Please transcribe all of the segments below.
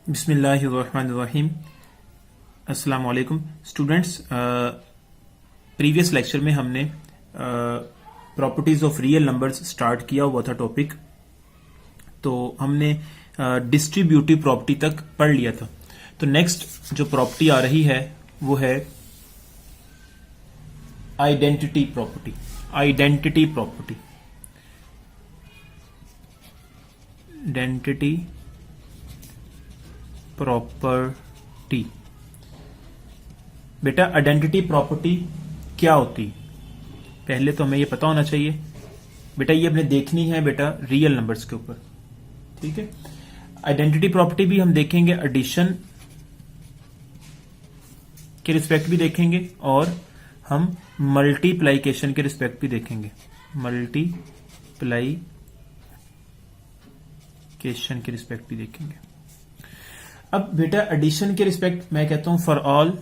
बिस्मिल्लाहिर्रहमानिर्रहीम। अस्सलाम वालेकुम स्टूडेंट्स। प्रीवियस लेक्चर में हमने properties of real numbers start किया हुआ था टॉपिक। तो हमने डिस्ट्रीब्यूटिव प्रॉपर्टी तक पढ़ लिया था। तो नेक्स्ट जो प्रॉपर्टी आ रही है वो है identity property. Identity property identity property बेटा, आइडेंटिटी प्रॉपर्टी क्या होती? पहले तो हमें ये पता होना चाहिए बेटा, ये हमने देखनी है बेटा रियल नंबर्स के ऊपर, ठीक है। आइडेंटिटी प्रॉपर्टी भी हम देखेंगे एडिशन के रिस्पेक्ट भी देखेंगे और हम मल्टीप्लाइकेशन के रिस्पेक्ट भी देखेंगे। मल्टीप्लाइकेशन के रिस्पेक्ट भी देखेंगे। अब बेटा एडिशन के रिस्पेक्ट मैं कहता हूं फॉर ऑल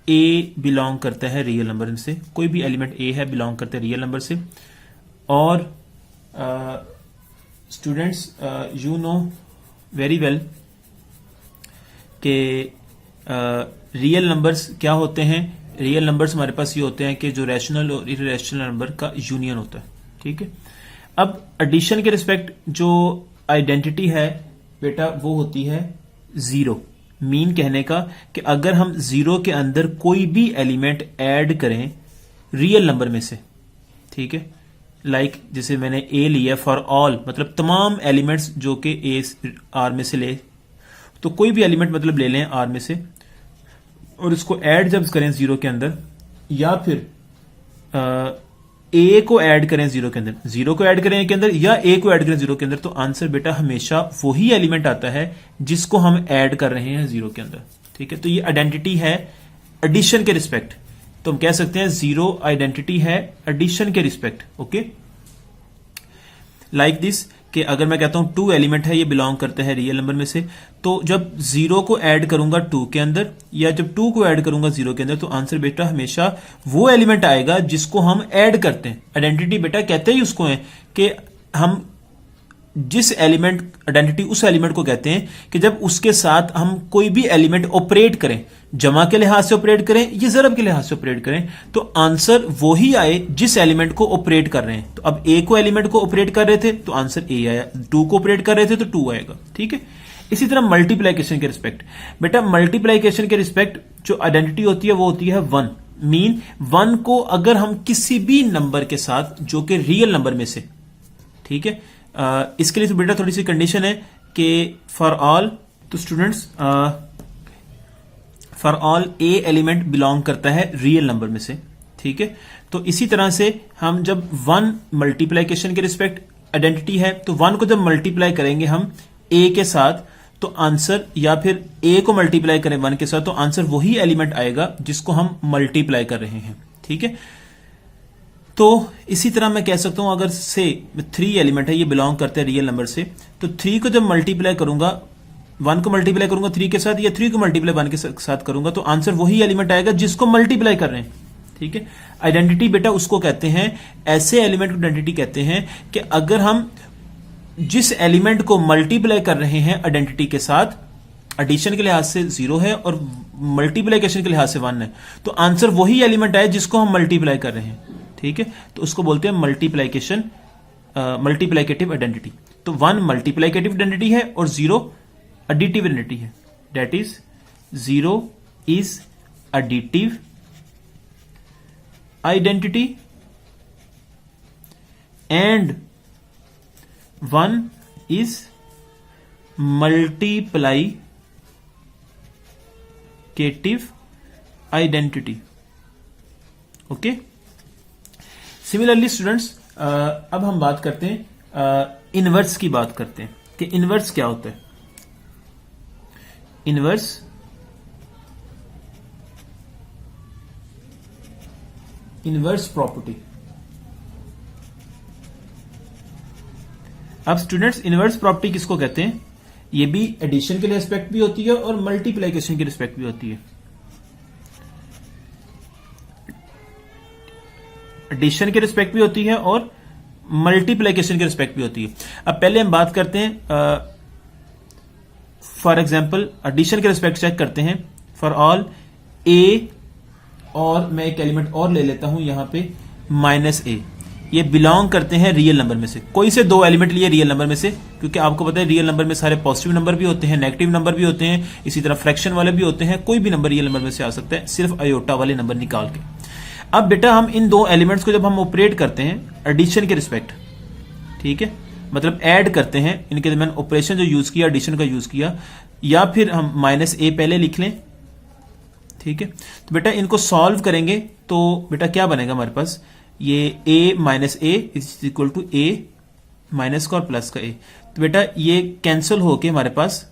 ए बिलोंग करता है रियल नंबर से। कोई भी एलिमेंट ए है बिलोंग करता है रियल नंबर से। और students you know very well कि रियल नंबर्स क्या होते हैं। रियल नंबर्स हमारे पास ये होते हैं कि जो रैशनल और इररेशनल नंबर का यूनियन होता है, ठीक है। अब एडिशन के रिस्पेक्ट जो आइडेंटिटी है बेटा वो होती है जीरो। मीन कहने का कि अगर हम जीरो के अंदर कोई भी एलिमेंट ऐड करें रियल नंबर में से, ठीक है, लाइक जैसे मैंने ए लिया फॉर ऑल, मतलब तमाम एलिमेंट्स जो कि ए आर में से ले, तो कोई भी एलिमेंट मतलब ले लें आर में से और इसको ऐड जब करें जीरो के अंदर, या फिर ए को ऐड करें जीरो के अंदर, जीरो को ऐड करें ए के अंदर या ए को ऐड करें जीरो के अंदर, तो आंसर बेटा हमेशा वही एलिमेंट आता है जिसको हम ऐड कर रहे हैं जीरो के अंदर, ठीक है। तो ये आइडेंटिटी है एडिशन के रिस्पेक्ट। तो हम कह सकते हैं जीरो आइडेंटिटी है एडिशन के रिस्पेक्ट, ओके। लाइक दिस कि अगर मैं कहता हूं टू एलिमेंट है, ये बिलोंग करते हैं रियल नंबर में से, तो जब जीरो को ऐड करूंगा टू के अंदर या जब टू को ऐड करूंगा जीरो के अंदर, तो आंसर बेटा हमेशा वो एलिमेंट आएगा जिसको हम ऐड करते हैं। आइडेंटिटी बेटा कहते ही उसको है कि हम जिस एलिमेंट, आइडेंटिटी उस एलिमेंट को कहते हैं कि जब उसके साथ हम कोई भी एलिमेंट ऑपरेट करें, जमा के लिहाज से ऑपरेट करें या जरब के लिहाज से ऑपरेट करें, तो आंसर वही आए जिस एलिमेंट को ऑपरेट कर रहे हैं। तो अब ए को एलिमेंट को ऑपरेट कर रहे थे तो आंसर ए आया, टू को ऑपरेट कर रहे थे तो टू आएगा, ठीक है। इसी तरह मल्टीप्लाइकेशन के रिस्पेक्ट बेटा, मल्टीप्लाइकेशन के रिस्पेक्ट जो आइडेंटिटी होती है वो होती है वन। मीन वन को अगर हम किसी भी नंबर के साथ जो कि रियल नंबर में से, ठीक है, इसके लिए तो बेटा थोड़ी सी कंडीशन है कि फॉर ऑल, तो students for all A element belong करता है रियल नंबर में से, ठीक है। तो इसी तरह से हम जब वन मल्टीप्लाइकेशन के रिस्पेक्ट आइडेंटिटी है, तो वन को जब मल्टीप्लाई करेंगे हम ए के साथ तो आंसर, या फिर ए को मल्टीप्लाई करें वन के साथ तो आंसर वही एलिमेंट आएगा जिसको हम मल्टीप्लाई कर रहे हैं, ठीक है। तो इसी तरह मैं कह सकता हूं अगर से थ्री एलिमेंट है, ये बिलोंग करते हैं रियल नंबर से, तो थ्री को जब मल्टीप्लाई करूंगा, वन को मल्टीप्लाई करूंगा थ्री के साथ या थ्री को मल्टीप्लाई वन के साथ करूंगा, तो आंसर वही एलिमेंट आएगा जिसको मल्टीप्लाई कर रहे हैं, ठीक है। आइडेंटिटी बेटा उसको कहते हैं, ऐसे एलिमेंट को आइडेंटिटी कहते हैं कि अगर हम जिस एलिमेंट को मल्टीप्लाई कर रहे हैं आइडेंटिटी के साथ, एडिशन के लिहाज से जीरो है और मल्टीप्लाइकेशन के लिहाज से वन है, तो आंसर वही एलिमेंट आए जिसको हम मल्टीप्लाई कर रहे हैं, ठीक है। तो उसको बोलते हैं मल्टीप्लाइकेशन, मल्टीप्लाइकेटिव आइडेंटिटी। तो वन मल्टीप्लाइकेटिव आइडेंटिटी है और जीरो एडिटिव आइडेंटिटी है। That is zero is additive identity and one is multiplicative identity, okay. Similarly students अब हम बात करते हैं इनवर्स की बात करते हैं कि इनवर्स क्या होता है। Inverse property. अब स्टूडेंट्स इनवर्स प्रॉपर्टी किसको कहते हैं? ये भी एडिशन के रिस्पेक्ट भी होती है और मल्टीप्लाइकेशन के रिस्पेक्ट भी होती है। एडिशन के रिस्पेक्ट भी होती है और मल्टीप्लिकेशन के रिस्पेक्ट भी होती है। अब पहले हम बात करते हैं फॉर एग्जाम्पल एडिशन के रिस्पेक्ट चेक करते हैं फॉर ऑल ए, और मैं एक एलिमेंट और ले लेता हूं यहां पे माइनस ए, ये बिलोंग करते हैं रियल नंबर में से। कोई से दो एलिमेंट लिए रियल नंबर में से, क्योंकि आपको पता है रियल नंबर में सारे पॉजिटिव नंबर भी होते हैं, नेगेटिव नंबर भी होते हैं, इसी तरह फ्रैक्शन वाले भी होते हैं, कोई भी नंबर रियल नंबर में से आ सकता है, सिर्फ आयोटा वाले नंबर निकाल के। अब बेटा हम इन दो एलिमेंट्स को जब हम ऑपरेट करते हैं एडिशन के रिस्पेक्ट, ठीक है, मतलब ऐड करते हैं, इनके दरमियान ऑपरेशन जो यूज किया एडिशन का यूज किया, या फिर हम माइनस ए पहले लिख लें, ठीक है। तो बेटा इनको सॉल्व करेंगे तो बेटा क्या बनेगा हमारे पास, ये a minus a is equal to a minus का और प्लस का a। तो बेटा ये कैंसिल होके हमारे पास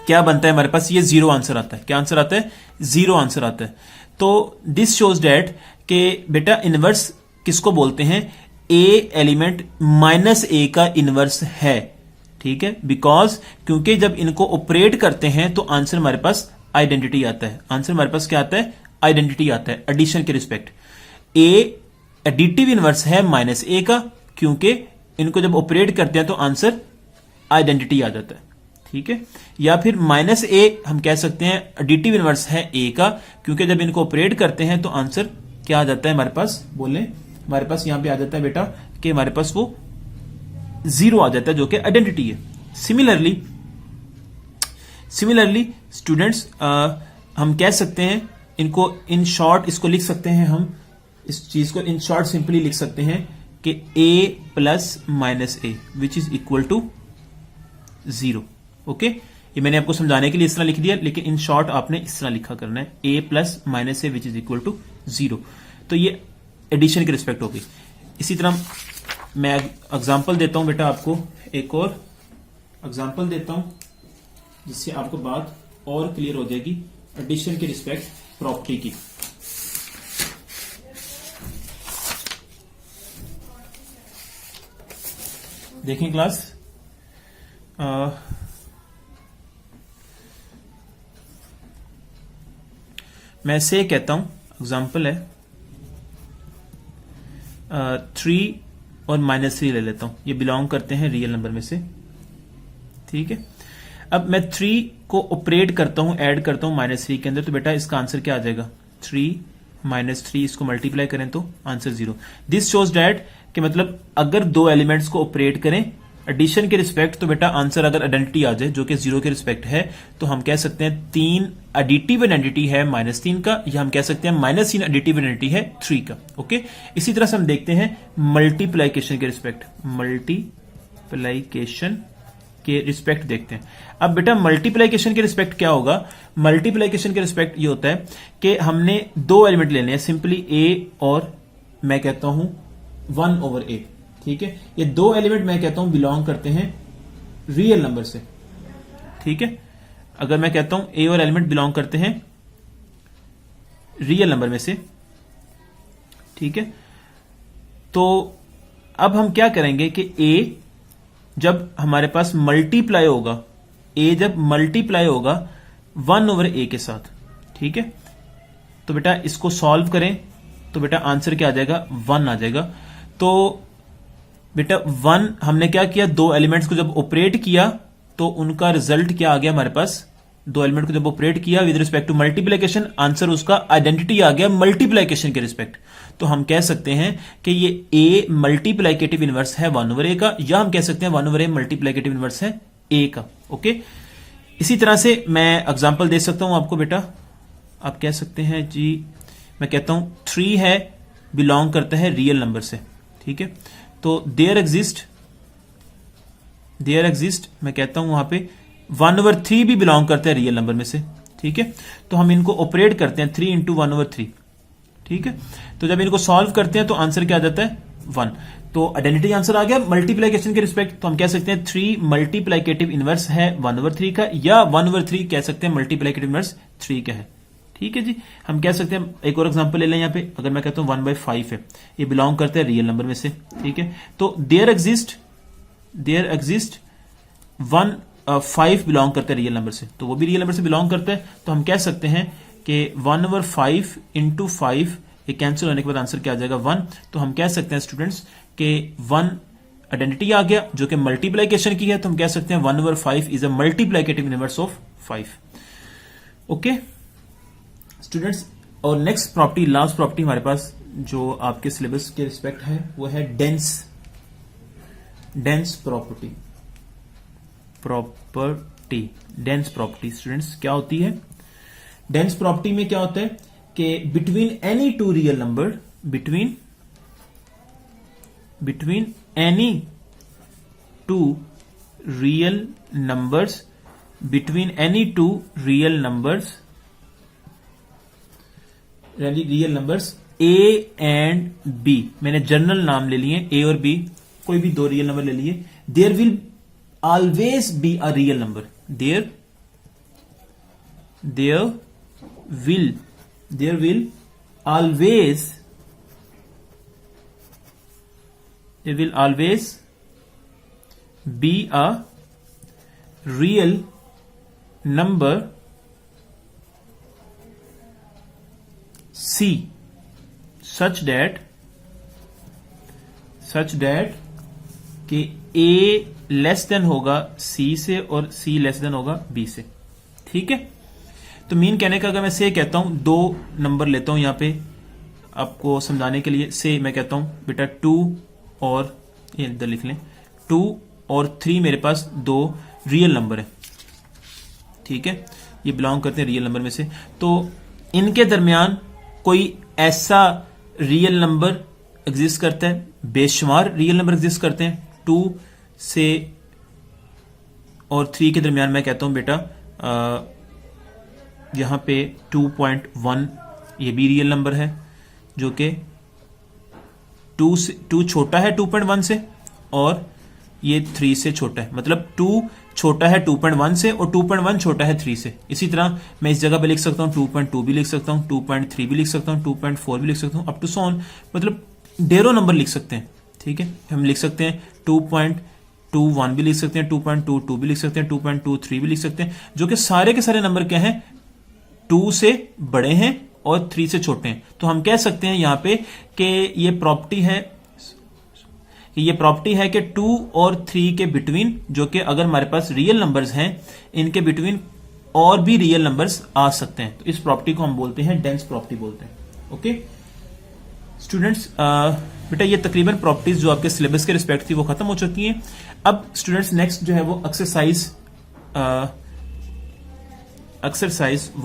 क्या बनता है, हमारे पास ये जीरो आंसर आता है। क्या आंसर आता है? जीरो आंसर आता है। तो दिस शोज डैट के बेटा इनवर्स किसको बोलते हैं, a एलिमेंट माइनस ए का इनवर्स है, ठीक है, बिकॉज क्योंकि जब इनको ऑपरेट करते हैं तो आंसर हमारे पास आइडेंटिटी आता है। आंसर हमारे पास क्या आता है? आइडेंटिटी आता है एडिशन के रिस्पेक्ट। ए एडिटिव इनवर्स है माइनस ए का, क्योंकि इनको जब ऑपरेट करते हैं तो आंसर आइडेंटिटी आ जाता है, ठीक है। या फिर माइनस ए हम कह सकते हैं एडिटिव इनवर्स है ए का, क्योंकि जब इनको ऑपरेट करते हैं तो आंसर क्या आ जाता है हमारे पास, बोले हमारे पास यहां पे आ जाता है बेटा कि हमारे पास वो जीरो आ जाता है, जो कि आइडेंटिटी है। सिमिलरली स्टूडेंट्स हम कह सकते हैं इनको इन शॉर्ट, इसको लिख सकते हैं हम, इस चीज को इन शॉर्ट सिंपली लिख सकते हैं कि a plus minus a which is equal to zero. Okay, ये मैंने आपको समझाने के लिए इस तरह लिख दिया, लेकिन इन शॉर्ट आपने इस तरह लिखा करना है, a plus minus a which is equal to zero. तो ये एडिशन के रिस्पेक्ट होगी। इसी तरह मैं एग्जाम्पल देता हूं बेटा आपको, एक और एग्जाम्पल देता हूं जिससे आपको बात और क्लियर हो जाएगी एडिशन के रिस्पेक्ट प्रॉपर्टी की। देखें क्लास, मैं से कहता हूं एग्जाम्पल है 3 और -3 ले लेता हूं, ये बिलोंग करते हैं रियल नंबर में से, ठीक है। अब मैं 3 को ऑपरेट करता हूं, ऐड करता हूं -3 के अंदर, तो बेटा इसका आंसर क्या आ जाएगा, 3 -3, इसको मल्टीप्लाई करें तो आंसर 0। दिस शोज डैट कि मतलब अगर दो एलिमेंट्स को ऑपरेट करें एडिशन के रिस्पेक्ट, तो बेटा आंसर अगर आइडेंटिटी आ जाए जो कि 0 के रिस्पेक्ट है, तो हम कह सकते हैं 3 एडिटिव आइडेंटिटी है -3 का, या हम कह सकते हैं -3 एडिटिव आइडेंटिटी है 3 का। ओके, इसी तरह से हम देखते हैं मल्टीप्लाइकेशन के रिस्पेक्ट, मल्टीप्लाइकेशन के रिस्पेक्ट देखते हैं। अब बेटा मल्टीप्लाइकेशन के रिस्पेक्ट क्या होगा, मल्टीप्लाइकेशन के रिस्पेक्ट ये होता है कि हमने दो एलिमेंट लेने हैं, सिंपली ए और मैं कहता हूं 1/a, ठीक है। ये दो एलिमेंट मैं कहता हूं बिलोंग करते हैं रियल नंबर से, ठीक है। अगर मैं कहता हूं ए और एलिमेंट बिलोंग करते हैं रियल नंबर में से, ठीक है, तो अब हम क्या करेंगे कि ए जब हमारे पास मल्टीप्लाई होगा, ए जब मल्टीप्लाई होगा 1/a के साथ, ठीक है, तो बेटा इसको सॉल्व करें तो बेटा आंसर क्या आ जाएगा, 1 आ जाएगा। तो बेटा 1 हमने क्या किया, दो एलिमेंट्स को जब ऑपरेट किया तो उनका रिजल्ट क्या आ गया हमारे पास, दो एलिमेंट को जब ऑपरेट किया with respect to multiplication, answer उसका आइडेंटिटी आ गया मल्टीप्लिकेशन के रिस्पेक्ट। तो हम कह सकते हैं कि ये a मल्टीप्लिकेटिव इनवर्स है 1/a का, या हम कह सकते हैं 1/a मल्टीप्लिकेटिव इनवर्स है a का। ओके, इसी तरह से मैं एग्जांपल दे सकता हूं आपको बेटा, आप कह सकते हैं जी, मैं कहता हूं 3 है बिलोंग करता है रियल नंबर से, ठीक है, तो देयर एग्जिस्ट मैं कहता हूं वहां पे 1/3 भी बिलोंग करता है रियल नंबर में से, ठीक है। तो हम इनको ऑपरेट करते हैं 3 × 1/3, ठीक है। तो जब इनको सॉल्व करते हैं तो आंसर क्या आ जाता है, 1। तो आइडेंटिटी आंसर आ गया मल्टीप्लिकेशन के रिस्पेक्ट। तो हम कह सकते हैं 3 मल्टीप्लिकेटिव इनवर्स है 1/3 का, या 1/3 कह सकते हैं मल्टीप्लिकेटिव इनवर्स 3 का है, ठीक है जी। हम कह सकते हैं एक और एग्जांपल ले लें यहाँ पे, अगर मैं कहता हूं 1/5 है, ये बिलोंग करता है रियल नंबर में से, ठीक है। तो देयर एग्जिस्ट 5 बिलोंग करता है रियल नंबर से, तो वो भी रियल नंबर से बिलोंग करता है। तो हम कह सकते हैं कि 1/5 × 5, ये कैंसिल होने के बाद आंसर क्या आ जाएगा, 1। तो हम कह सकते हैं स्टूडेंट्स कि 1 आइडेंटिटी आ गया जो कि मल्टीप्लाइकेशन की है, तो हम कह सकते हैं 1/5 is a multiplicative inverse of 5। Okay students, और नेक्स्ट प्रॉपर्टी, लास्ट प्रॉपर्टी हमारे पास जो आपके सिलेबस के रिस्पेक्ट है वो है dense property. Dense property students क्या होती है? डेंस प्रॉपर्टी में क्या होता है कि between any two real number, between any two real numbers, between any two real numbers a and b, मैंने जनरल नाम ले लिए ए और बी, कोई भी दो रियल नंबर ले लिए, there will always be a real number, there will always be a real number C such that कि A लेस देन होगा C से और C लेस देन होगा B से। ठीक है, तो मीन कहने का अगर मैं से कहता हूं, दो नंबर लेता हूं यहां पे आपको समझाने के लिए, से मैं कहता हूं बेटा 2 और ये इधर लिख लें 2 और 3 मेरे पास दो रियल नंबर है। ठीक है, ये बिलोंग करते हैं रियल नंबर में से, तो इनके दरमियान कोई ऐसा रियल नंबर एग्जिस्ट करता है, बेशुमार रियल नंबर एग्जिस्ट करते हैं 2 से और 3 के दरमियान। मैं कहता हूं बेटा यहां पे 2.1 ये भी रियल नंबर है जो कि 2 छोटा है 2.1 से और ये 3 से छोटा है, मतलब 2 छोटा है 2.1 से और 2.1 छोटा है 3 से। इसी तरह मैं इस जगह पे लिख सकता हूं 2.2 भी लिख सकता हूं, 2.3 भी लिख सकता हूं, 2.4 भी लिख सकता हूं, अप टू सो ऑन, मतलब ढेरों नंबर लिख सकते हैं। ठीक है, हम लिख सकते हैं 2.21 भी लिख सकते हैं, 2.22 भी लिख सकते हैं, 2.23 भी लिख सकते हैं, जो कि सारे के सारे नंबर क्या हैं 2 से बड़े हैं और 3 से छोटे हैं। तो हम कह सकते हैं यहां पे कि ये प्रॉपर्टी है कि 2 और 3 के बिटवीन, जो कि अगर हमारे पास रियल नंबर्स हैं, इनके बिटवीन और भी रियल नंबर्स आ सकते हैं। तो इस प्रॉपर्टी को हम बोलते हैं डेंस प्रॉपर्टी बोलते हैं। ओके स्टूडेंट्स, बेटा ये तकरीबन प्रॉपर्टीज जो आपके सिलेबस के रिस्पेक्ट थी वो खत्म हो चुकी हैं। अब स्टूडेंट्स नेक्स्ट जो है वो एक्सरसाइज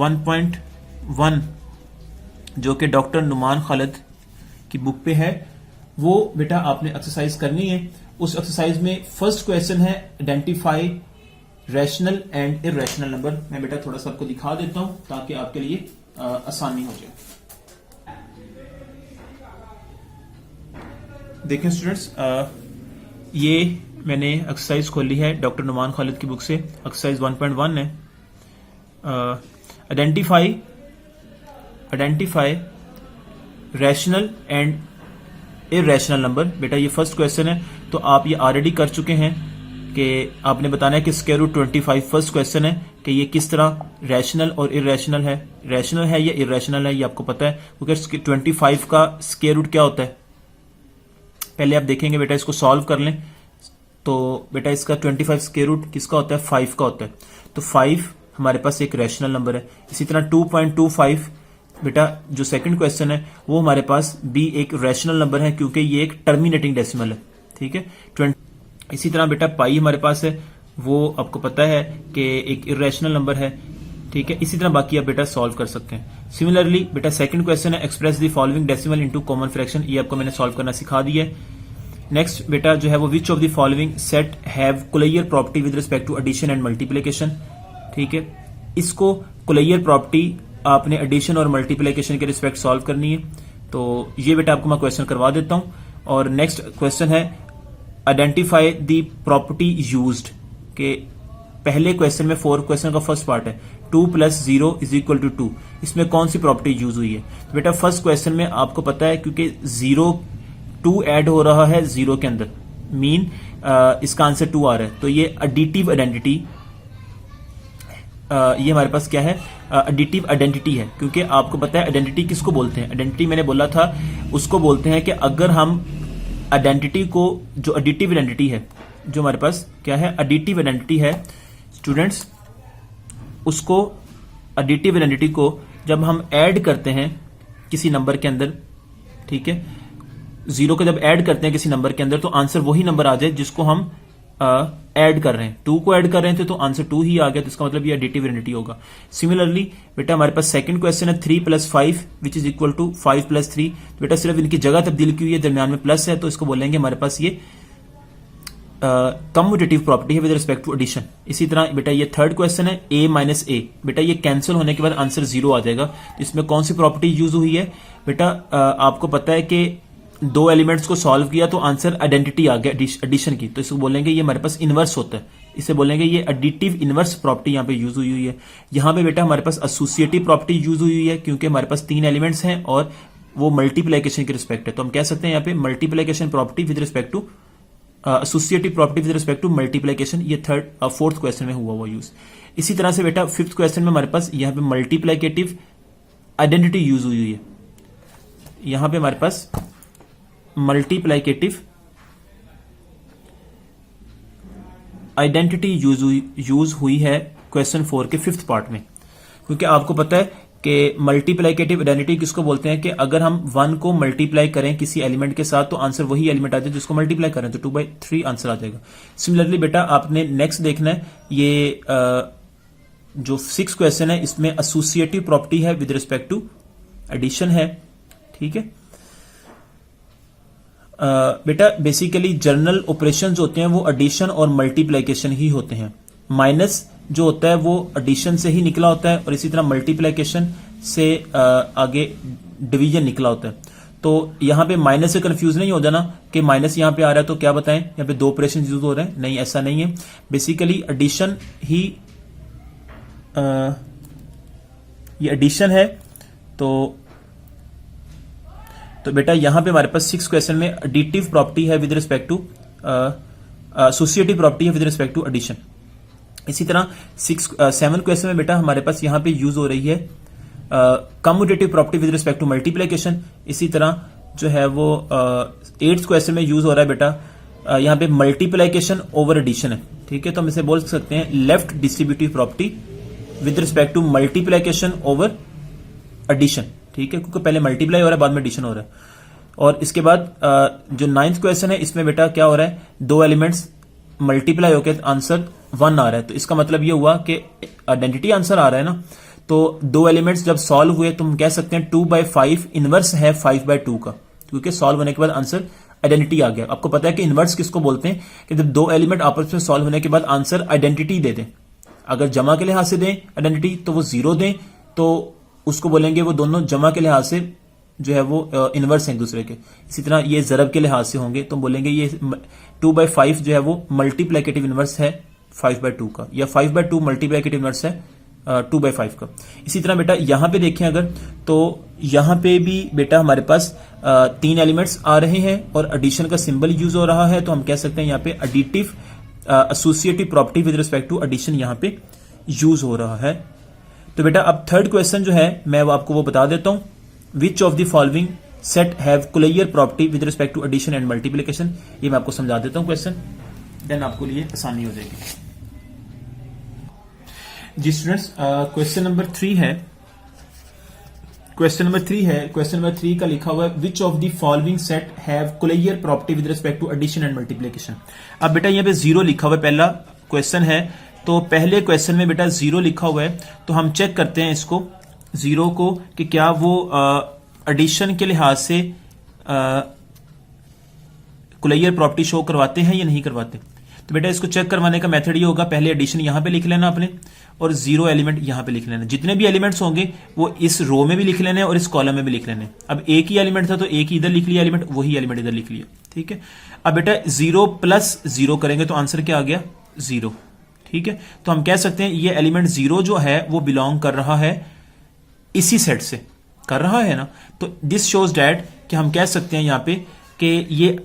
1.1 जो कि डॉक्टर नुमान खालिद की बुक पे है, वो बेटा आपने एक्सरसाइज करनी है। उस एक्सरसाइज में फर्स्ट क्वेश्चन है identify rational and irrational number. मैं बेटा थोड़ा सा आपको दिखा देता हूं ताकि आपके लिए आसानी हो जाए। देखें स्टूडेंट्स, ये मैंने एक्सरसाइज खोली है डॉक्टर नुमान खालिद की बुक से, एक्सरसाइज 1.1 है। Identify rational and irrational number. बेटा ये फर्स्ट क्वेश्चन है, तो आप ये ऑलरेडी कर चुके हैं कि आपने बताना है कि स्क्वायर रूट 25 फर्स्ट क्वेश्चन है कि ये किस तरह रैशनल और इरैशनल है, रैशनल है या इरैशनल है, ये आपको पता है क्योंकि 25 का स्क्वायर रूट क्या होता है पहले आप देखेंगे। बेटा इसको सॉल्व कर लें तो बेटा इसका 25 स्क्वायर रूट किसका होता है 5 का होता है, तो 5 हमारे पास एक रैशनल नंबर है। इसी तरह 2.25 बेटा जो सेकंड क्वेश्चन है वो हमारे पास भी एक रैशनल नंबर है क्योंकि ये एक टर्मिनेटिंग डेसिमल है। ठीक है, इसी तरह बेटा पाई हमारे पास है, वो आपको पता है कि एक इरैशनल नंबर है। ठीक है, इसी तरह बाकी आप बेटा सॉल्व कर सकते हैं। सिमिलरली बेटा सेकंड क्वेश्चन है express the following decimal into common fraction, ये आपको मैंने सॉल्व करना सिखा दिया है। नेक्स्ट बेटा जो है वो which of the following set have closure property with respect to addition and multiplication. ठीक है, इसको कुलैयर प्रॉपर्टी आपने एडिशन और मल्टीप्लिकेशन के रिस्पेक्ट सॉल्व करनी है, तो ये बेटा आपको मैं क्वेश्चन करवा देता हूं। और नेक्स्ट क्वेश्चन है आइडेंटिफाई द प्रॉपर्टी यूज्ड, के पहले क्वेश्चन में 4 क्वेश्चन का फर्स्ट पार्ट है 2 + 0 = 2, इसमें कौन सी प्रॉपर्टी यूज हुई है। तो बेटा फर्स्ट क्वेश्चन में आपको पता है क्योंकि 2 ऐड हो रहा है 0 के अंदर, मीन इसका आंसर 2 आ रहा है, तो ये एडिटिव आइडेंटिटी, ये हमारे पास क्या है एडिटिव आइडेंटिटी है। क्योंकि आपको पता है आइडेंटिटी किसको बोलते हैं, आइडेंटिटी मैंने बोला था उसको बोलते हैं कि अगर हम आइडेंटिटी को, जो एडिटिव आइडेंटिटी है, जो हमारे पास क्या है, एडिटिव आइडेंटिटी है स्टूडेंट्स, उसको एडिटिव आइडेंटिटी को जब हम ऐड करते हैं किसी नंबर के अंदर, ठीक है, 0 को जब ऐड करते हैं किसी नंबर के अंदर तो आंसर वही नंबर आ जाए जिसको हम ऐड कर रहे हैं। 2 को ऐड कर रहे थे तो आंसर 2 ही आ गया, तो इसका मतलब ये एडिटिव आइडेंटिटी होगा। सिमिलरली बेटा हमारे पास सेकंड क्वेश्चन है 3 + 5 विच इज इक्वल टू 5 + 3। तो बेटा सिर्फ इनकी जगह तब्दील की हुई है, दरमियान में प्लस है, तो इसको बोलेंगे हमारे पास ये कम्यूटेटिव प्रॉपर्टी है विद रिस्पेक्ट टू एडिशन। इसी तरह बेटा ये थर्ड क्वेश्चन है a - a, बेटा ये कैंसिल होने के बाद आंसर 0 आ जाएगा। तो इसमें कौन सी प्रॉपर्टी यूज हुई है बेटा, आपको पता है कि 2 एलिमेंट्स को सॉल्व किया तो आंसर आइडेंटिटी आ गया एडिशन की, तो इसको बोलेंगे ये हमारे पास इनवर्स होता है, इसे बोलेंगे ये एडिटिव इनवर्स प्रॉपर्टी यहाँ पे यूज हुई है। यहाँ पे बेटा हमारे पास एसोसिएटिव प्रॉपर्टी यूज हुई है क्योंकि हमारे पास 3 एलिमेंट्स हैं और वो मल्टीप्लिकेशन के रिस्पेक्ट है, तो हम कह सकते हैं यहाँ पे multiplication property with respect to associative property with respect to multiplication, ये फोर्थ क्वेश्चन में हुआ यूज। इसी तरह से बेटा फिफ्थ क्वेश्चन में हमारे पास यहाँ पे मल्टीप्लिकेटिव आइडेंटिटी यूज हुई है। यहाँ पे हमारे पास मल्टीप्लिकेटिव आइडेंटिटी यूज हुई है क्वेश्चन 4 के 5th पार्ट में, क्योंकि आपको पता है कि मल्टीप्लिकेटिव आइडेंटिटी किसको बोलते हैं कि अगर हम 1 को मल्टीप्लाई करें किसी एलिमेंट के साथ तो आंसर वही एलिमेंट आ जाए जिसको मल्टीप्लाई करें, तो 2/3 आंसर आ जाएगा। सिमिलरली बेटा आपने नेक्स्ट देखना है ये जो 6th क्वेश्चन है, इसमें एसोसिएटिव प्रॉपर्टी है विद रिस्पेक्ट टू एडिशन है, ठीक है। बेटा बेसिकली जर्नल ऑपरेशंस होते हैं वो एडिशन और मल्टीप्लिकेशन ही होते हैं। माइनस जो होता है वो एडिशन से ही निकला होता है और इसी तरह मल्टीप्लिकेशन से आगे डिवीजन निकला होता है। तो यहां पे माइनस से कंफ्यूज नहीं हो जाना कि माइनस यहां पे आ रहा है तो क्या बताएं यहां पे 2 ऑपरेशन यूज हो रहे हैं, नहीं ऐसा नहीं है। बेसिकली एडिशन ही ये एडिशन है। तो बेटा यहां पे हमारे पास 6 क्वेश्चन में एडिटिव प्रॉपर्टी है with respect to associative property है विद रिस्पेक्ट टू एडिशन। इसी तरह 7 क्वेश्चन में बेटा हमारे पास यहां पे यूज हो रही है commutative property with respect to multiplication. इसी तरह जो है वो 8th क्वेश्चन में यूज हो रहा है बेटा यहां पे मल्टीप्लिकेशन ओवर एडिशन है, ठीक है। तो हम इसे बोल सकते हैं left distributive property with respect to multiplication over addition, ठीक है, क्योंकि पहले मल्टीप्लाई हो रहा है बाद में एडिशन हो रहा है। और इसके बाद जो 9th क्वेश्चन है इसमें बेटा क्या हो रहा है, 2 एलिमेंट्स मल्टीप्लाई होकर आंसर 1 आ रहा है, तो इसका मतलब ये हुआ कि आइडेंटिटी आंसर आ रहा है ना। तो 2 एलिमेंट्स जब सॉल्व हुए तो हम कह सकते हैं 2/5 इनवर्स है 5/2 का, क्योंकि सॉल्व होने के बाद आंसर आइडेंटिटी आ गया। आपको पता है कि इनवर्स किसको बोलते हैं कि जब 2 एलिमेंट आपस में सॉल्व होने के बाद आंसर आइडेंटिटी दे दें। अगर जमा के लिहाज से दें आइडेंटिटी तो वो 0 दें, तो उसको बोलेंगे वो दोनों जमा के लिहाज से जो है वो इनवर्स हैं एक दूसरे के। इसी तरह ये जरब के लिहाज से होंगे तो बोलेंगे ये 2/5 जो है वो मल्टीप्लिकेटिव इनवर्स है 5/2 का, या 5/2 मल्टीप्लिकेटिव इनवर्स है 2/5 का। इसी तरह बेटा यहां पे देखें अगर तो यहां पे भी बेटा हमारे पास 3 एलिमेंट्स आ रहे हैं और एडिशन का सिंबल यूज हो रहा है, तो हम कह सकते हैं यहां पे additive associative property with respect to addition यहां पे यूज हो रहा है। तो बेटा अब 3rd क्वेश्चन जो है मैं आपको वो बता देता हूं, which of the following set have closure property with respect to addition and multiplication. ये मैं आपको समझा देता हूं क्वेश्चन, देन आपको लिए आसानी हो जाएगी। जी स्टूडेंट्स क्वेश्चन नंबर 3 है, क्वेश्चन नंबर 3 का लिखा हुआ है which of the following set have closure property with respect to addition and multiplication. अब बेटा यहाँ पे 0 लिखा हुआ है, पहला क्वेश्चन है तो पहले क्वेश्चन में बेटा 0 लिखा हुआ है, तो हम चेक करते हैं इसको 0 को कि क्या वो एडिशन के लिहाज से कुलैयर प्रॉपर्टी शो करवाते हैं या नहीं करवाते। तो बेटा इसको चेक करवाने का मेथड ये होगा, पहले एडिशन यहां पे लिख लेना आपने और 0 एलिमेंट यहां पे लिख लेना। जितने भी एलिमेंट्स होंगे वो इस रो में भी लिख लेने और इस कॉलम में भी लिख लेने। अब एक ही एलिमेंट था तो एक ही इधर लिख लिया एलिमेंट, वही एलिमेंट इधर लिख लिया, ठीक है। अब बेटा 0 + 0 करेंगे तो आंसर क्या आ गया 0, ठीक है। तो हम कह सकते हैं ये एलिमेंट 0 जो है वो बिलोंग कर रहा है इसी सेट से, कर रहा है ना। तो दिस शोज डैट कि हम कह सकते हैं यहां पे कि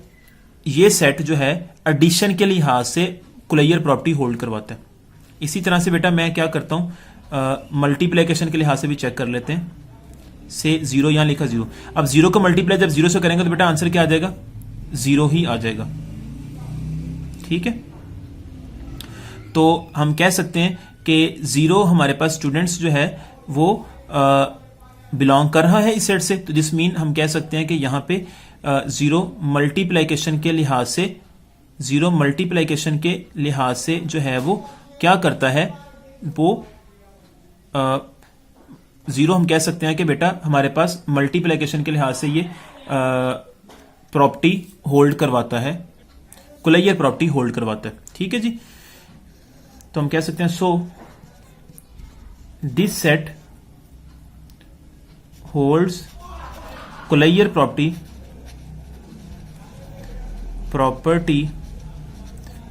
ये सेट जो है एडिशन के लिहाज से कुलैयर प्रॉपर्टी होल्ड करवाता है। इसी तरह से बेटा मैं क्या करता हूं मल्टीप्लिकेशन के लिहाज से भी चेक कर लेते हैं। से 0 यहां लिखा 0, अब 0 को मल्टीप्लाई जब 0 से करेंगे तो बेटा आंसर क्या आ जाएगा जीरो ही आ जाएगा। ठीक है, तो हम कह सकते हैं कि जीरो हमारे पास स्टूडेंट्स जो है वो बिलोंग कर रहा है इस सेट से, तो दिस मीन हम कह सकते हैं कि यहां पे जीरो मल्टीप्लिकेशन के लिहाज से, जीरो मल्टीप्लिकेशन के लिहाज से जो है वो क्या करता है, वो जीरो हम कह सकते हैं कि बेटा हमारे पास मल्टीप्लिकेशन के लिहाज से ये प्रॉपर्टी होल्ड करवाता है, कुलैयर प्रॉपर्टी होल्ड करवाता है। ठीक है जी, तो हम कह सकते हैं so this set holds closure property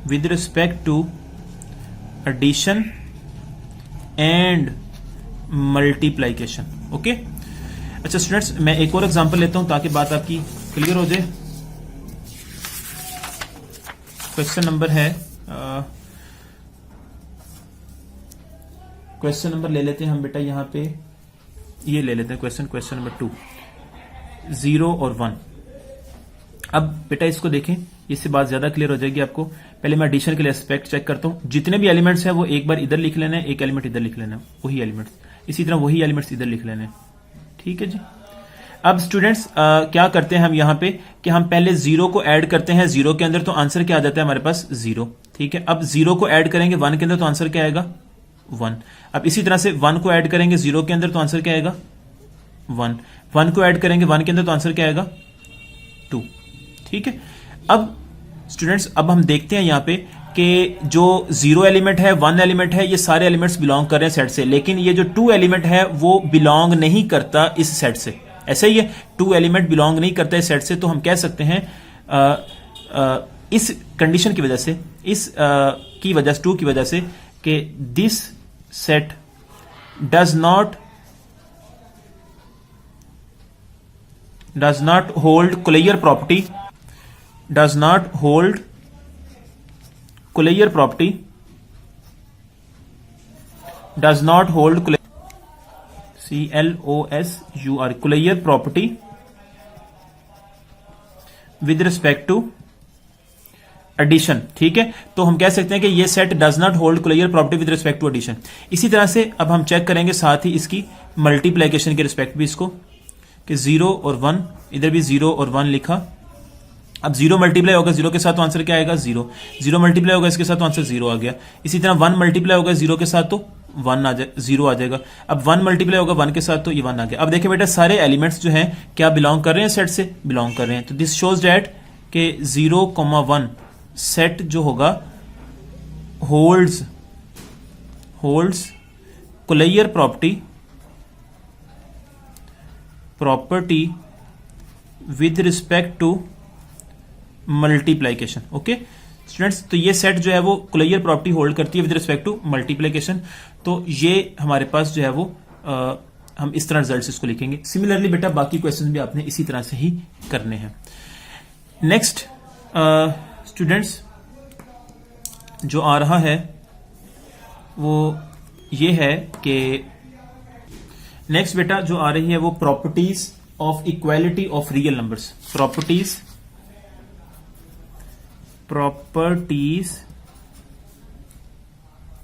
with respect to addition and multiplication। Okay, अच्छा स्टूडेंट्स, मैं एक और एग्जांपल लेता हूं ताकि बात आपकी क्लियर हो जाए। क्वेश्चन नंबर है, क्वेश्चन नंबर ले लेते हैं हम बेटा, यहां पे ये ले लेते हैं क्वेश्चन नंबर 2, 0 और 1। अब बेटा इसको देखें, इससे बात ज्यादा क्लियर हो जाएगी आपको। पहले मैं एडिशन के लिए एस्पेक्ट चेक करता हूं। जितने भी एलिमेंट्स हैं वो एक बार इधर लिख लेना है, एक एलिमेंट इधर लिख लेना है, वही एलिमेंट्स, इसी तरह वही एलिमेंट्स इधर लिख लेने हैं। ठीक है जी, अब स्टूडेंट्स क्या करते हैं हम यहां पे कि हम पहले जीरो को ऐड करते हैं जीरो के अंदर, तो आंसर क्या आ जाता है हमारे पास, जीरो। ठीक है, अब जीरो को ऐड करेंगे 1 के अंदर, तो आंसर क्या आएगा, 1। अब इसी तरह से 1 को ऐड करेंगे जीरो के अंदर, तो आंसर क्या आएगा, 1। 1 को ऐड करेंगे 1 के अंदर, तो आंसर क्या आएगा, 2। ठीक है, अब स्टूडेंट्स अब हम देखते हैं यहां पे कि जो जीरो एलिमेंट है, 1 एलिमेंट है, ये सारे एलिमेंट्स बिलोंग कर रहे हैं सेट से, लेकिन ये जो 2 एलिमेंट है वो बिलोंग नहीं करता इस सेट से। ऐसा ही है, 2 एलिमेंट बिलोंग नहीं करता इस सेट से, तो हम कह सकते हैं इस कंडीशन की वजह से, इस की वजह से, 2 की वजह से, कि this set does not hold closure property, does not hold Cuellar property, does not hold CLOSUR Cuellar property with respect to addition। ठीक है, तो हम कह सकते हैं कि ये set does not hold Cuellar property with respect to addition. इसी तरह से अब हम चेक करेंगे साथ ही इसकी मल्टीप्लिकेशन के रिस्पेक्ट भी इसको, कि 0 और 1, इधर भी 0 और 1 लिखा। अब 0 मल्टीप्लाई होगा 0 के साथ, तो आंसर क्या आएगा, 0। 0 मल्टीप्लाई होगा इसके साथ, तो आंसर 0 आ गया। इसी तरह 1 मल्टीप्लाई होगा 0 के साथ, तो 0 आ जाएगा। अब 1 मल्टीप्लाई होगा 1 के साथ, तो ये 1 आ गया। अब देखिए बेटा सारे एलिमेंट्स जो हैं क्या बिलोंग कर रहे हैं, सेट से बिलोंग कर रहे हैं, तो दिस शोज डैट के 0,1 सेट जो होगा holds closure property with respect to multiplication. Okay students, तो ये सेट जो है वो कुलैयर प्रॉपर्टी होल्ड करती है विद रिस्पेक्ट टू मल्टीप्लिकेशन। तो ये हमारे पास जो है वो हम इस तरह रिजल्ट्स इसको लिखेंगे। सिमिलरली बेटा बाकी क्वेश्चन भी आपने इसी तरह से ही करने हैं। नेक्स्ट स्टूडेंट्स जो आ रहा है वो ये है कि नेक्स्ट बेटा जो आ रही है वो properties of equality of real numbers. Properties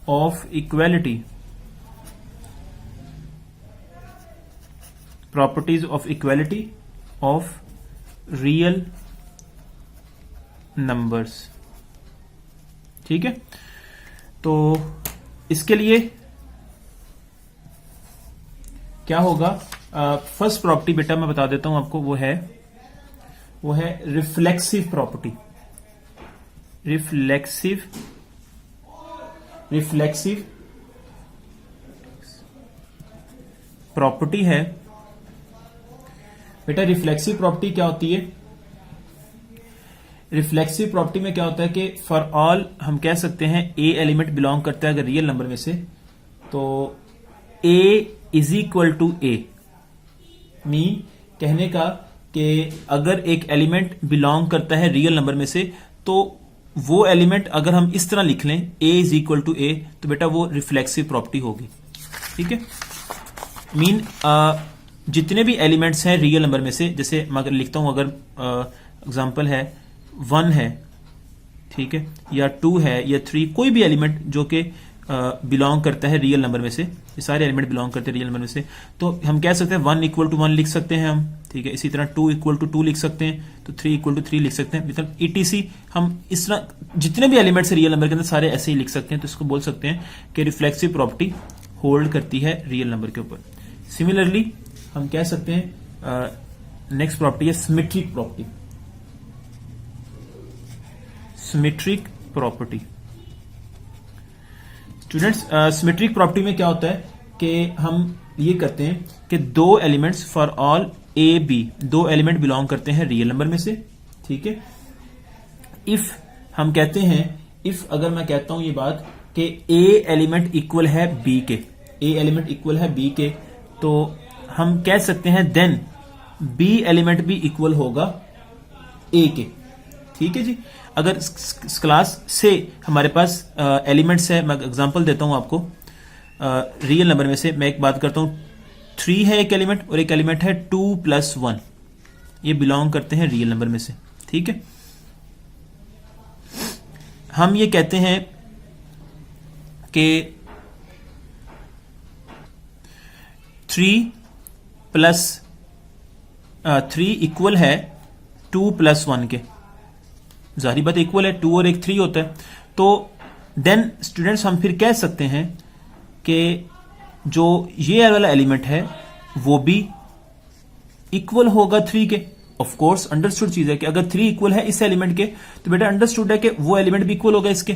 of equality, properties of equality of real numbers। ठीक है, तो इसके लिए क्या होगा, फर्स्ट प्रॉपर्टी बेटा मैं बता देता हूं आपको, वो है रिफ्लेक्सिव प्रॉपर्टी। रिफ्लेक्सिव प्रॉपर्टी है बेटा। रिफ्लेक्सिव प्रॉपर्टी क्या होती है, रिफ्लेक्सिव प्रॉपर्टी में क्या होता है कि फॉर ऑल हम कह सकते हैं ए एलिमेंट बिलोंग करता है अगर रियल नंबर में से, तो A is equal to A. Mean कहने का कि अगर एक एलिमेंट बिलोंग करता है रियल नंबर में से, तो वो एलिमेंट अगर हम इस तरह लिख लें a इज इक्वल टू ए, तो बेटा वो रिफ्लेक्सिव प्रॉपर्टी होगी। ठीक है, मीन जितने भी एलिमेंट्स हैं रियल नंबर में से, जैसे मैं अगर लिखता हूं, अगर एग्जांपल है 1 है, ठीक है, या 2 है या 3, कोई भी एलिमेंट जो कि बिलोंग करता है रियल नंबर में से, ये सारे एलिमेंट बिलोंग करते हैं रियल नंबर में से, तो हम कह सकते हैं 1 इक्वल टू 1 लिख सकते हैं हम, ठीक है। इसी तरह 2 इक्वल टू 2 लिख सकते हैं, तो 3 इक्वल टू 3 लिख सकते हैं, मतलब ईटीसी हम इस तरह जितने भी एलिमेंट्स रियल नंबर के अंदर सारे ऐसे ही लिख सकते हैं। तो इसको बोल सकते हैं कि रिफ्लेक्सिव प्रॉपर्टी होल्ड करती है रियल नंबर के ऊपर। सिमिलरली हम कह सकते हैं नेक्स्ट प्रॉपर्टी है symmetric property. Symmetric property students, symmetric property में क्या होता है कि हम ये करते हैं कि दो elements for all a b, दो एलिमेंट बिलोंग करते हैं रियल नंबर में से, ठीक है। इफ हम कहते हैं, इफ अगर मैं कहता हूं ये बात कि ए एलिमेंट इक्वल है बी के, ए एलिमेंट इक्वल है बी के, तो हम कह सकते हैं देन बी एलिमेंट भी इक्वल होगा ए के, ठीक है जी। अगर क्लास से हमारे पास एलिमेंट्स है, मैं एग्जांपल देता हूं आपको रियल नंबर में से, मैं एक बात करता हूं 3 है एक एलिमेंट और एक एलिमेंट है 2 + 1, ये बिलोंग करते हैं रियल नंबर में से, ठीक है। हम ये कहते हैं कि 3 इक्वल है 2 + 1 के, जाहिर बात इक्वल है, 2 और 1 3 होता है। तो देन स्टूडेंट्स हम फिर कह सकते हैं कि जो ये वाला एलिमेंट है वो भी इक्वल होगा 3 के। ऑफ कोर्स अंडरस्टूड चीज है कि अगर 3 इक्वल है इस एलिमेंट के, तो बेटा अंडरस्टूड है कि वो एलिमेंट भी इक्वल होगा इसके,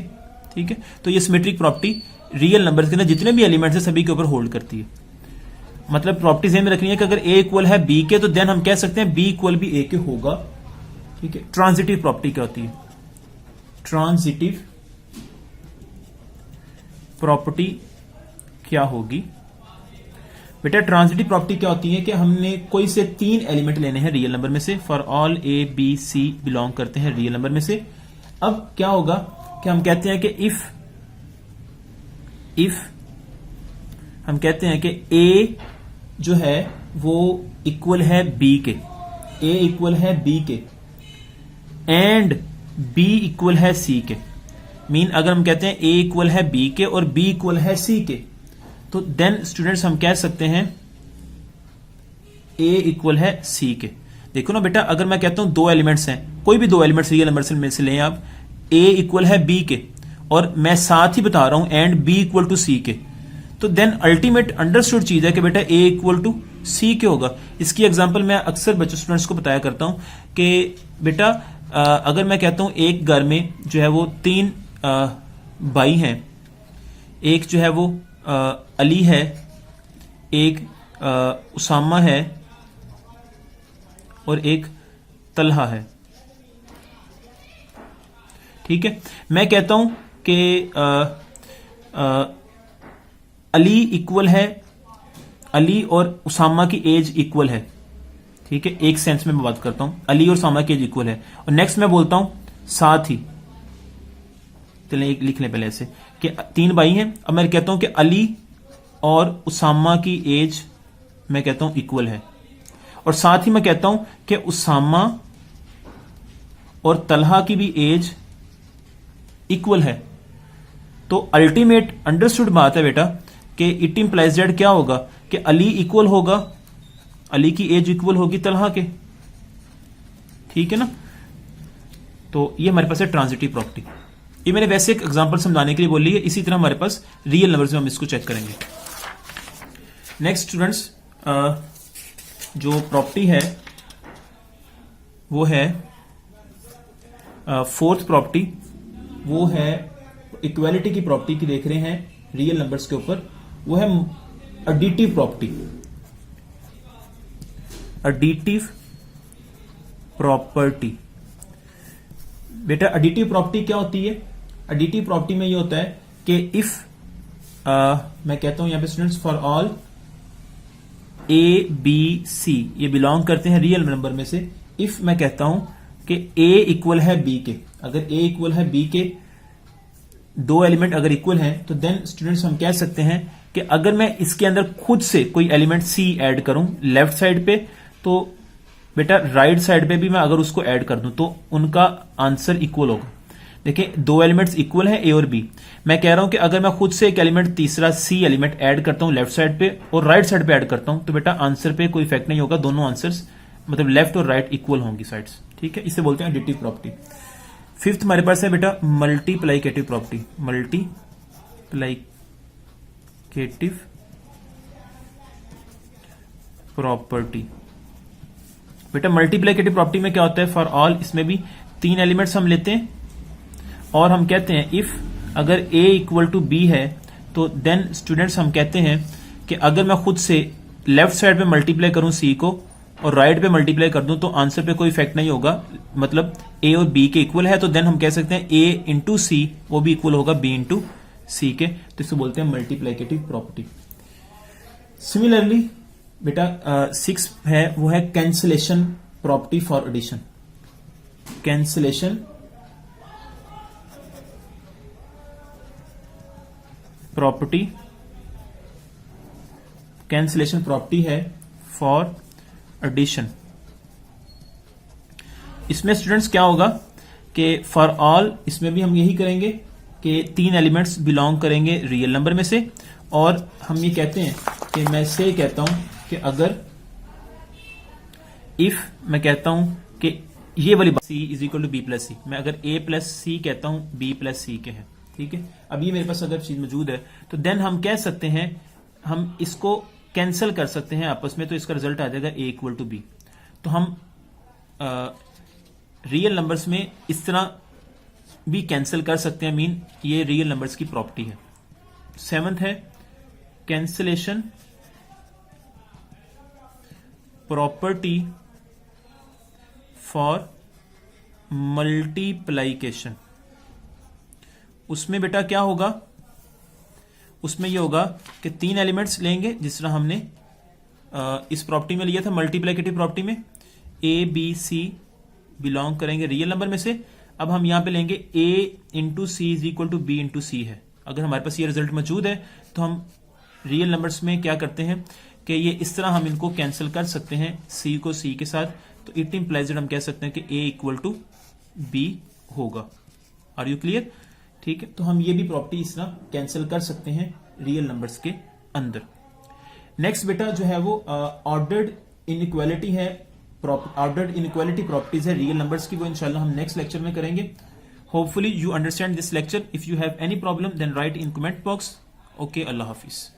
ठीक है। तो ये सिमेट्रिक प्रॉपर्टी रियल नंबर के अंदर जितने भी एलिमेंट्स है सभी के ऊपर होल्ड करती है। मतलब प्रॉपर्टी ध्यान में रखनी है कि अगर ए इक्वल है बी के, तो देन हम कह सकते हैं बी इक्वल भी ए के होगा, ठीक है। ट्रांजिटिव प्रॉपर्टी क्या होती है? ट्रांजिटिव प्रॉपर्टी क्या होगी बेटा? ट्रांजिटिव प्रॉपर्टी क्या होती है कि हमने कोई से 3 एलिमेंट लेने हैं रियल नंबर में से, for all a b c belong करते हैं रियल नंबर में से। अब क्या होगा कि हम कहते हैं कि इफ हम कहते हैं कि ए जो है वो इक्वल है बी के, ए इक्वल है बी के एंड बी इक्वल है सी के। मीन अगर हम कहते हैं ए इक्वल है बी के और बी इक्वल है सी के, तो देन स्टूडेंट्स हम कह सकते हैं ए इक्वल है सी के। देखो ना बेटा, अगर मैं कहता हूं 2 एलिमेंट्स हैं, कोई भी 2 एलिमेंट्स रियल नंबर में से लें आप, ए इक्वल है बी के और मैं साथ ही बता रहा हूं एंड बी इक्वल टू सी के, तो देन अल्टीमेट अंडरस्टूड चीज है कि बेटा ए इक्वल टू सी के होगा। इसकी एग्जांपल मैं अक्सर बच्चों स्टूडेंट्स को बताया करता हूं कि बेटा अगर मैं कहता हूं एक घर में जो है वो 3 भाई हैं, एक जो है वो अली है, एक उसामा है और एक तलहा है, ठीक है। मैं कहता हूं कि अली इक्वल है, अली और उसामा की एज इक्वल है, ठीक है। एक सेंस में मैं बात करता हूं अली और उसामा की एज इक्वल है, और नेक्स्ट मैं बोलता हूं साथ ही, चलिए एक लिख लें पहले ऐसे कि 3 भाई हैं। अब मैं कहता हूं कि अली और उसामा की एज मैं कहता हूं इक्वल है, और साथ ही मैं कहता हूं कि उसामा और तलहा की भी एज इक्वल है। तो अल्टीमेट अंडरस्टूड बात है बेटा कि इट इंप्लाइज दैट क्या होगा कि अली इक्वल होगा, अली की एज इक्वल होगी तलहा के, ठीक है ना। तो ये हमारे पास है ट्रांजिटिव प्रॉपर्टी। ये मैंने वैसे एक एग्जांपल समझाने के लिए बोली है, इसी तरह हमारे पास रियल नंबर्स में हम इसको चेक करेंगे। नेक्स्ट स्टूडेंट्स, जो प्रॉपर्टी है वो है फोर्थ प्रॉपर्टी, वो है इक्वालिटी की प्रॉपर्टी की देख रहे हैं रियल नंबर्स के ऊपर, वो है एडिटिव प्रॉपर्टी। एडिटिव प्रॉपर्टी बेटा, एडिटिव प्रॉपर्टी क्या होती है? एडिटिव प्रॉपर्टी में ये होता है कि इफ मैं कहता हूं यहां पे students for all a b c ये बिलोंग करते हैं रियल नंबर में से, इफ मैं कहता हूं कि ए इक्वल है बी के, अगर ए इक्वल है बी के, 2 एलिमेंट अगर इक्वल हैं, तो देन स्टूडेंट्स हम कह सकते हैं कि अगर मैं इसके अंदर खुद से कोई एलिमेंट सी ऐड करूं लेफ्ट साइड पे, तो बेटा राइट साइड पे भी मैं अगर उसको ऐड कर दूं तो उनका आंसर इक्वल होगा। देखिए दो एलिमेंट्स इक्वल हैं, ए और बी। मैं कह रहा हूं कि अगर मैं खुद से एक एलिमेंट तीसरा सी एलिमेंट ऐड करता हूं लेफ्ट साइड पे और राइट साइड पे ऐड करता हूं तो बेटा आंसर पे कोई इफेक्ट नहीं होगा, दोनों आंसर्स मतलब लेफ्ट और राइट इक्वल होंगी साइड्स। ठीक है, इसे बोलते हैं एडिटिव प्रॉपर्टी। फिफ्थ हमारे पास है बेटा मल्टीप्लाइकेटिव प्रॉपर्टी। मल्टीप्लाइकेटिव प्रॉपर्टी बेटा मल्टीप्लाइकेटिव प्रॉपर्टी में क्या होता है, फॉर ऑल इसमें भी तीन एलिमेंट्स हम लेते हैं और हम कहते हैं इफ अगर a इक्वल टू बी है तो देन स्टूडेंट्स हम कहते हैं कि अगर मैं खुद से लेफ्ट साइड पे मल्टीप्लाई करूं c को और राइट पे मल्टीप्लाई कर दूं तो आंसर पे कोई इफेक्ट नहीं होगा, मतलब a और b के इक्वल है तो देन हम कह सकते हैं a इंटू सी वो भी इक्वल होगा b इंटू सी के, तो इसको बोलते हैं मल्टीप्लाइकेटिव प्रॉपर्टी। सिमिलरली बेटा 6 है वो है cancellation property for addition. Cancellation property, cancellation property है फॉर एडिशन। इसमें स्टूडेंट्स क्या होगा कि फॉर ऑल इसमें भी हम यही करेंगे कि तीन एलिमेंट्स बिलोंग करेंगे रियल नंबर में से और हम ये कहते हैं कि मैं से कहता हूं कि अगर इफ मैं कहता हूं कि ये वाली बात c is equal to B plus C, मैं अगर a प्लस सी कहता हूं b प्लस सी के हैं। ठीक है, अब ये मेरे पास अगर चीज मौजूद है तो देन हम कह सकते हैं हम इसको कैंसिल कर सकते हैं आपस में, तो इसका रिजल्ट आ जाएगा a इक्वल टू बी। तो हम रियल नंबर्स में इस तरह भी कैंसिल कर सकते हैं, मीन ये रियल नंबर्स की प्रॉपर्टी है। 7th है कैंसिलेशन प्रॉपर्टी फॉर मल्टीप्लाइकेशन। उसमें बेटा क्या होगा, उसमें ये होगा कि तीन एलिमेंट्स लेंगे जिस तरह हमने इस प्रॉपर्टी में लिया था मल्टीप्लाइकेटिव प्रॉपर्टी में, a b c बिलोंग करेंगे रियल नंबर में से। अब हम यहां पे लेंगे a into C is equal to b into C है। अगर हमारे पास ये रिजल्ट मौजूद है तो हम रियल नंबर्स में क्या करते हैं कि ये इस तरह हम इनको कैंसिल कर सकते हैं c को c के साथ, तो इट इंप्लाइज हम कह सकते हैं कि a इक्वल टू b होगा। Are you clear? ठीक है, तो हम ये भी प्रॉपर्टी इस तरह कैंसिल कर सकते हैं रियल नंबर्स के अंदर। नेक्स्ट बेटा जो है वो ऑर्डर्ड इनइक्वालिटी है, ऑर्डर्ड इनइक्वालिटी प्रॉपर्टीज है रियल नंबर्स की, वो इंशाल्लाह हम नेक्स्ट लेक्चर में करेंगे। Hopefully you understand this lecture. If you have any problem then write in comment box. Okay, अल्लाह हाफिज।